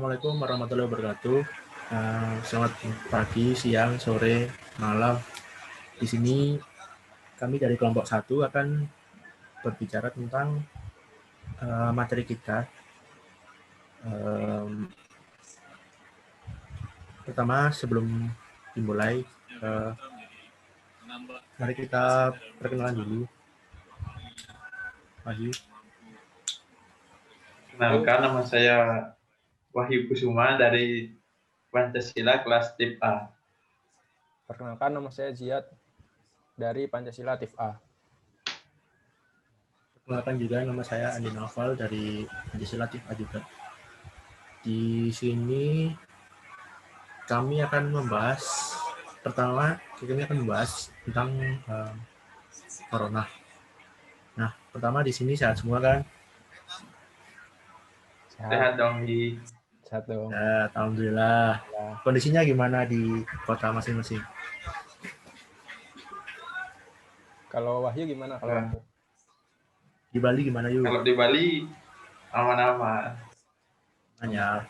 Assalamualaikum warahmatullahi wabarakatuh. Selamat pagi, siang, sore, malam. Di sini kami dari kelompok 1 akan berbicara tentang materi kita. Pertama, sebelum dimulai, mari kita perkenalan dulu. Wahyu. Kenalkan, nama saya Wahyu Kusuma dari Pancasila kelas TIP A. Perkenalkan, nama saya Ziyad dari Pancasila TIP A. Perkenalkan juga, nama saya Andi Naufal dari Pancasila TIP A juga. Di sini kami akan membahas, pertama kami akan membahas tentang corona. Nah, pertama di sini sehat semua kan? Sehat dong di. Sehat dong. Ya, alhamdulillah. Kondisinya gimana di kota masing-masing? Kalau Wahyu gimana? Kalau Wahyu? Di Bali gimana yuk? Kalau di Bali aman-aman. Hanya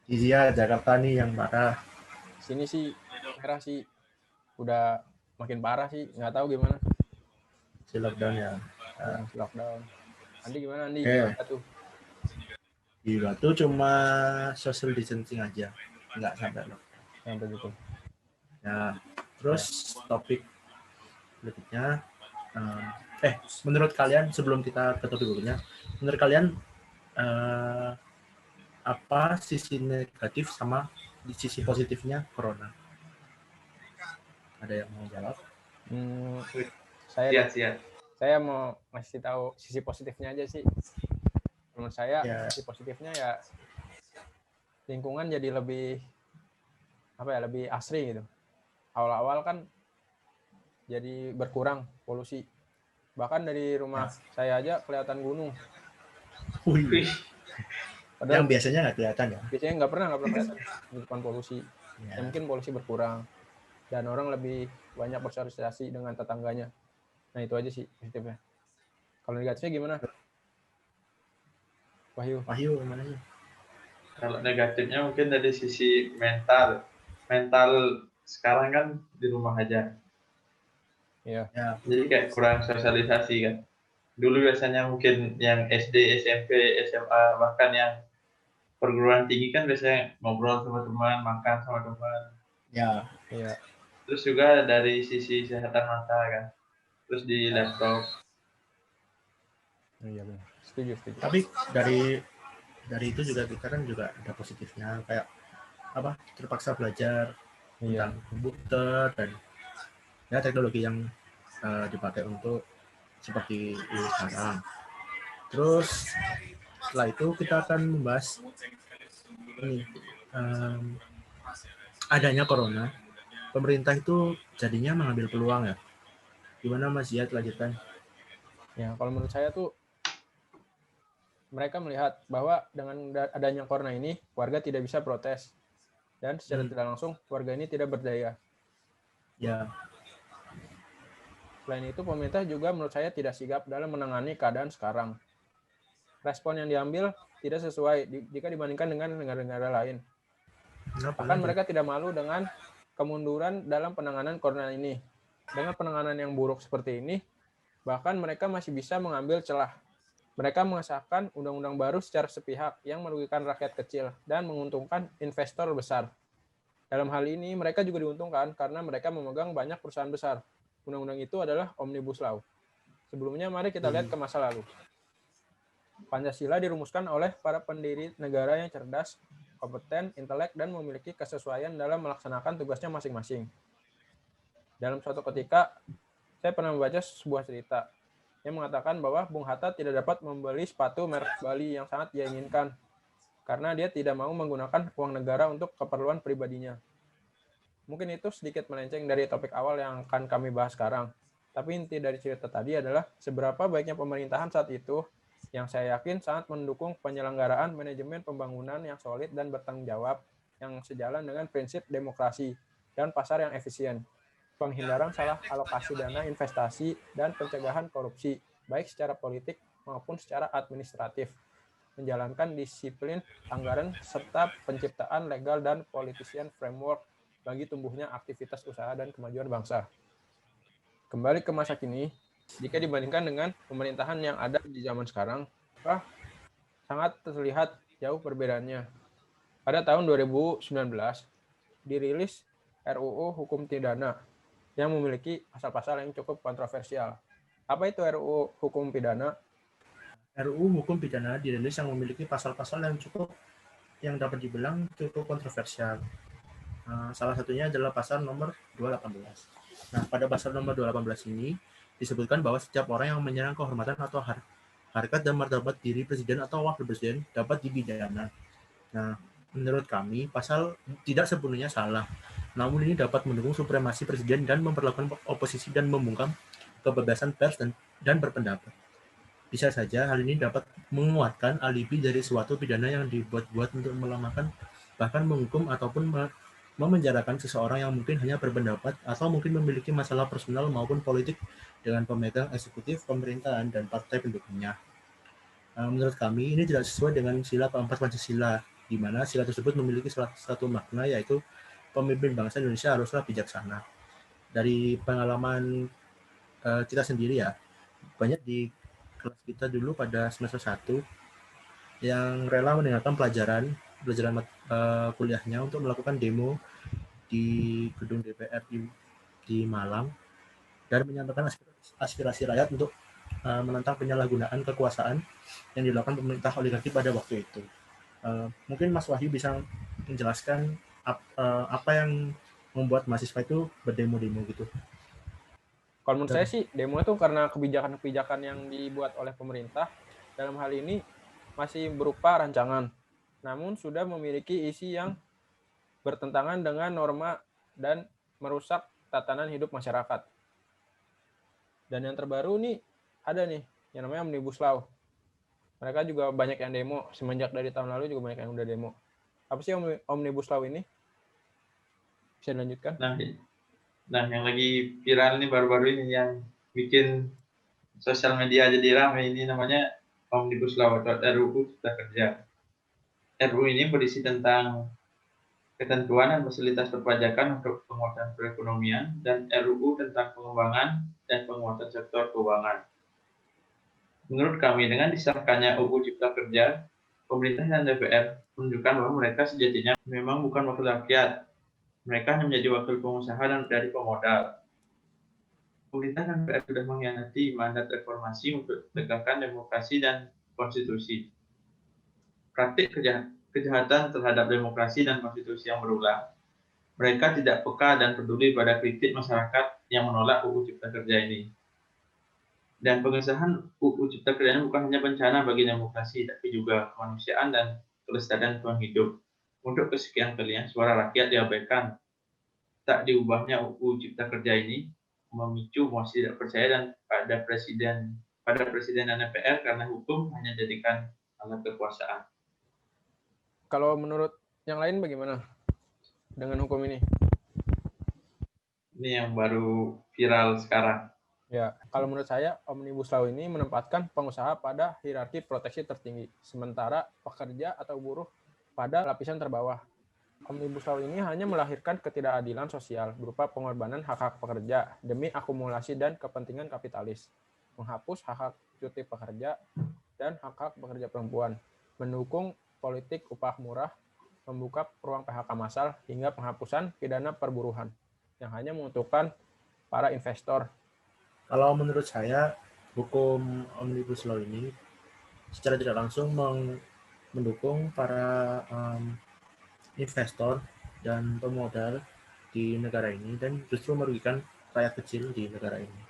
di Jakarta nih yang parah. Sini sih merah sih, udah makin parah sih, nggak tahu gimana. Si lockdown ya. Lockdown. Andi gimana Andi? Batu. Di Batu cuma social distancing aja, nggak sampai lockdown. Sampai gitu. Ya, terus topik berikutnya. Menurut kalian, sebelum kita ke topik berikutnya, menurut kalian apa sisi negatif sama di sisi positifnya corona? Ada yang mau jawab? Saya mau ngasih tahu sisi positifnya aja sih. Menurut saya sisi positifnya ya lingkungan jadi lebih lebih asri gitu. Awal-awal kan jadi berkurang polusi. Bahkan dari rumah saya aja kelihatan gunung. Padahal yang biasanya nggak kelihatan ya? Biasanya nggak pernah kelihatan di depan polusi. Ya mungkin polusi berkurang dan orang lebih banyak bersosialisasi dengan tetangganya. Nah itu aja sih positifnya. Kalau negatifnya gimana? Wahyu gimana sih? Kalau negatifnya mungkin dari sisi mental. Mental sekarang kan di rumah aja. Iya. Jadi kayak kurang sosialisasi kan. Dulu biasanya mungkin yang SD, SMP, SMA, bahkan yang perguruan tinggi kan biasanya ngobrol sama teman, makan sama teman. Iya. Terus juga dari sisi kesehatan mata kan. Terus di laptop. Iya benar. Setuju. Tapi dari itu juga kita kan juga ada positifnya, kayak terpaksa belajar tentang komputer dan ya teknologi yang dipakai untuk seperti ini sekarang. Terus setelah itu kita akan membahas ini adanya corona. Pemerintah itu jadinya mengambil peluang ya. Gimana Mas Ziyad, lanjutkan? Ya kalau menurut saya tuh mereka melihat bahwa dengan adanya corona ini warga tidak bisa protes dan secara tidak langsung warga ini tidak berdaya. Ya. Selain itu pemerintah juga menurut saya tidak sigap dalam menangani keadaan sekarang. Respon yang diambil tidak sesuai jika dibandingkan dengan negara-negara lain. Bahkan mereka tidak malu dengan kemunduran dalam penanganan corona ini. Dengan penanganan yang buruk seperti ini, bahkan mereka masih bisa mengambil celah. Mereka mengesahkan undang-undang baru secara sepihak yang merugikan rakyat kecil dan menguntungkan investor besar. Dalam hal ini, mereka juga diuntungkan karena mereka memegang banyak perusahaan besar. Undang-undang itu adalah Omnibus Law. Sebelumnya, mari kita lihat ke masa lalu. Pancasila dirumuskan oleh para pendiri negara yang cerdas, kompeten, intelek, dan memiliki kesesuaian dalam melaksanakan tugasnya masing-masing. Dalam suatu ketika, saya pernah membaca sebuah cerita yang mengatakan bahwa Bung Hatta tidak dapat membeli sepatu merek Bali yang sangat dia inginkan karena dia tidak mau menggunakan uang negara untuk keperluan pribadinya. Mungkin itu sedikit melenceng dari topik awal yang akan kami bahas sekarang. Tapi inti dari cerita tadi adalah seberapa baiknya pemerintahan saat itu yang saya yakin sangat mendukung penyelenggaraan manajemen pembangunan yang solid dan bertanggung jawab yang sejalan dengan prinsip demokrasi dan pasar yang efisien. Penghindaran salah alokasi dana investasi dan pencegahan korupsi, baik secara politik maupun secara administratif. menjalankan disiplin anggaran, serta penciptaan legal dan politician framework bagi tumbuhnya aktivitas usaha dan kemajuan bangsa. Kembali ke masa kini, jika dibandingkan dengan pemerintahan yang ada di zaman sekarang, sangat terlihat jauh perbedaannya. Pada tahun 2019, dirilis RUU Hukum Pidana yang memiliki pasal-pasal yang cukup kontroversial. Apa itu RUU Hukum Pidana? RUU Hukum Pidana dirilis yang memiliki pasal-pasal yang dapat dibilang cukup kontroversial. Salah satunya adalah pasal nomor 218. Nah, pada pasal nomor 218 ini disebutkan bahwa setiap orang yang menyerang kehormatan atau harkat dan martabat diri presiden atau wakil presiden dapat dipidana. Nah, menurut kami, pasal tidak sepenuhnya salah. Namun ini dapat mendukung supremasi presiden dan memperlakukan oposisi dan membungkam kebebasan pers dan berpendapat. Bisa saja hal ini dapat menguatkan alibi dari suatu pidana yang dibuat-buat untuk melemahkan, bahkan menghukum ataupun memenjarakan seseorang yang mungkin hanya berpendapat atau mungkin memiliki masalah personal maupun politik dengan pemegang eksekutif, pemerintahan, dan partai pendukungnya. Menurut kami, ini tidak sesuai dengan sila keempat Pancasila, di mana sila tersebut memiliki salah satu makna, yaitu pemimpin bangsa Indonesia haruslah bijaksana. Dari pengalaman kita sendiri ya, banyak di kelas kita dulu pada semester 1 yang rela meninggalkan pelajaran kuliahnya untuk melakukan demo di gedung DPR di Malang dan menyampaikan aspirasi rakyat untuk menentang penyalahgunaan kekuasaan yang dilakukan pemerintah oligarki pada waktu itu. Mungkin Mas Wahyu bisa menjelaskan apa yang membuat mahasiswa itu berdemo-demo gitu. Kalau menurut saya sih, demo itu karena kebijakan-kebijakan yang dibuat oleh pemerintah dalam hal ini masih berupa rancangan, namun sudah memiliki isi yang bertentangan dengan norma dan merusak tatanan hidup masyarakat. Dan yang terbaru nih, ada nih yang namanya Omnibus Law. Mereka juga banyak yang demo, semenjak dari tahun lalu juga banyak yang udah demo. Apa sih Omnibus Law ini? Bisa dilanjutkan? Nah, yang lagi viral nih baru-baru ini yang bikin sosial media jadi ramai ini namanya Omnibus Law atau RUU Cipta Kerja. RUU ini berisi tentang ketentuan dan fasilitas perpajakan untuk penguatan perekonomian dan RUU tentang pengembangan dan penguatan sektor keuangan. Menurut kami, dengan disahkannya UU Cipta Kerja, pemerintah dan DPR menunjukkan bahwa mereka sejatinya memang bukan wakil rakyat. Mereka hanya menjadi wakil pengusaha dan dari pemodal. Pemerintah dan DPR sudah mengkhianati mandat reformasi untuk menegakkan demokrasi dan konstitusi. Praktik kejahatan terhadap demokrasi dan konstitusi yang berulang. Mereka tidak peka dan peduli pada kritik masyarakat yang menolak UU Cipta Kerja ini. Dan pengesahan UU Cipta Kerja ini bukan hanya bencana bagi demokrasi, tapi juga kemanusiaan dan kelestarian lingkungan hidup. Untuk kesekian kalinya, suara rakyat diabaikan. Tak diubahnya UU Cipta Kerja ini memicu emosi tidak percaya dan pada presiden dan DPR karena hukum hanya jadikan alat kekuasaan. Kalau menurut yang lain bagaimana dengan hukum ini? Ini yang baru viral sekarang. Ya, kalau menurut saya Omnibus Law ini menempatkan pengusaha pada hierarki proteksi tertinggi, sementara pekerja atau buruh pada lapisan terbawah. Omnibus Law ini hanya melahirkan ketidakadilan sosial berupa pengorbanan hak-hak pekerja demi akumulasi dan kepentingan kapitalis, menghapus hak-hak cuti pekerja dan hak-hak pekerja perempuan, mendukung politik upah murah, membuka ruang PHK massal, hingga penghapusan pidana perburuhan yang hanya menguntungkan para investor. Kalau menurut saya, hukum Omnibus Law ini secara tidak langsung mendukung para investor dan pemodal di negara ini dan justru merugikan rakyat kecil di negara ini.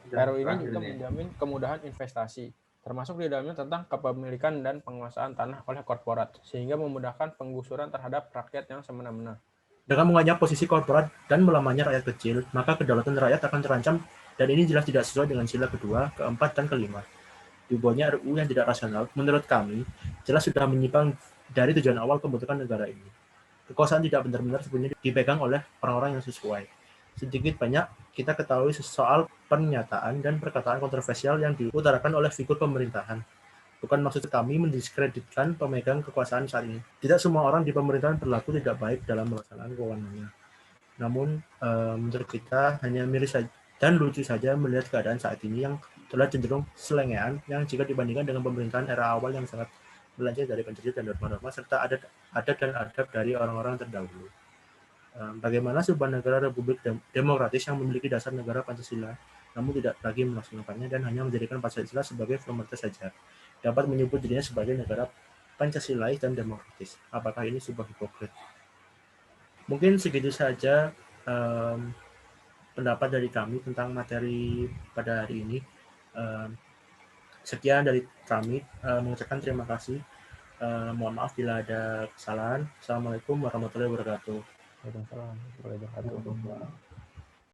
RUU ini juga menjamin kemudahan investasi, termasuk di dalamnya tentang kepemilikan dan penguasaan tanah oleh korporat, sehingga memudahkan penggusuran terhadap rakyat yang semena-mena. Dengan mengancam posisi korporat dan melamanya rakyat kecil, maka kedaulatan rakyat akan terancam, dan ini jelas tidak sesuai dengan sila kedua, keempat, dan kelima. Dibuatnya RUU yang tidak rasional, menurut kami, jelas sudah menyimpang dari tujuan awal pembentukan negara ini. Kekuasaan tidak benar-benar sebenarnya dipegang oleh orang-orang yang sesuai. Sedikit banyak kita ketahui soal pernyataan dan perkataan kontroversial yang diutarakan oleh figur pemerintahan. Bukan maksud kami mendiskreditkan pemegang kekuasaan saat ini. Tidak semua orang di pemerintahan berlaku tidak baik dalam melaksanakan kewenangannya. Namun menurut kita hanya miris dan lucu saja melihat keadaan saat ini yang telah cenderung selengean yang jika dibandingkan dengan pemerintahan era awal yang sangat belajar dari Pancasila dan norma-norma serta adat dan adab dari orang-orang terdahulu. Bagaimana sebuah negara republik demokratis yang memiliki dasar negara Pancasila namun tidak lagi melaksanakannya dan hanya menjadikan Pancasila sebagai formalitas saja, dapat menyebut dirinya sebagai negara Pancasilais dan demokratis. Apakah ini sebuah hipokrit? Mungkin segitu saja pendapat dari kami tentang materi pada hari ini. Sekian dari kami, mengucapkan terima kasih. Mohon maaf bila ada kesalahan. Assalamualaikum warahmatullahi wabarakatuh. Waalaikumsalam warahmatullahi wabarakatuh.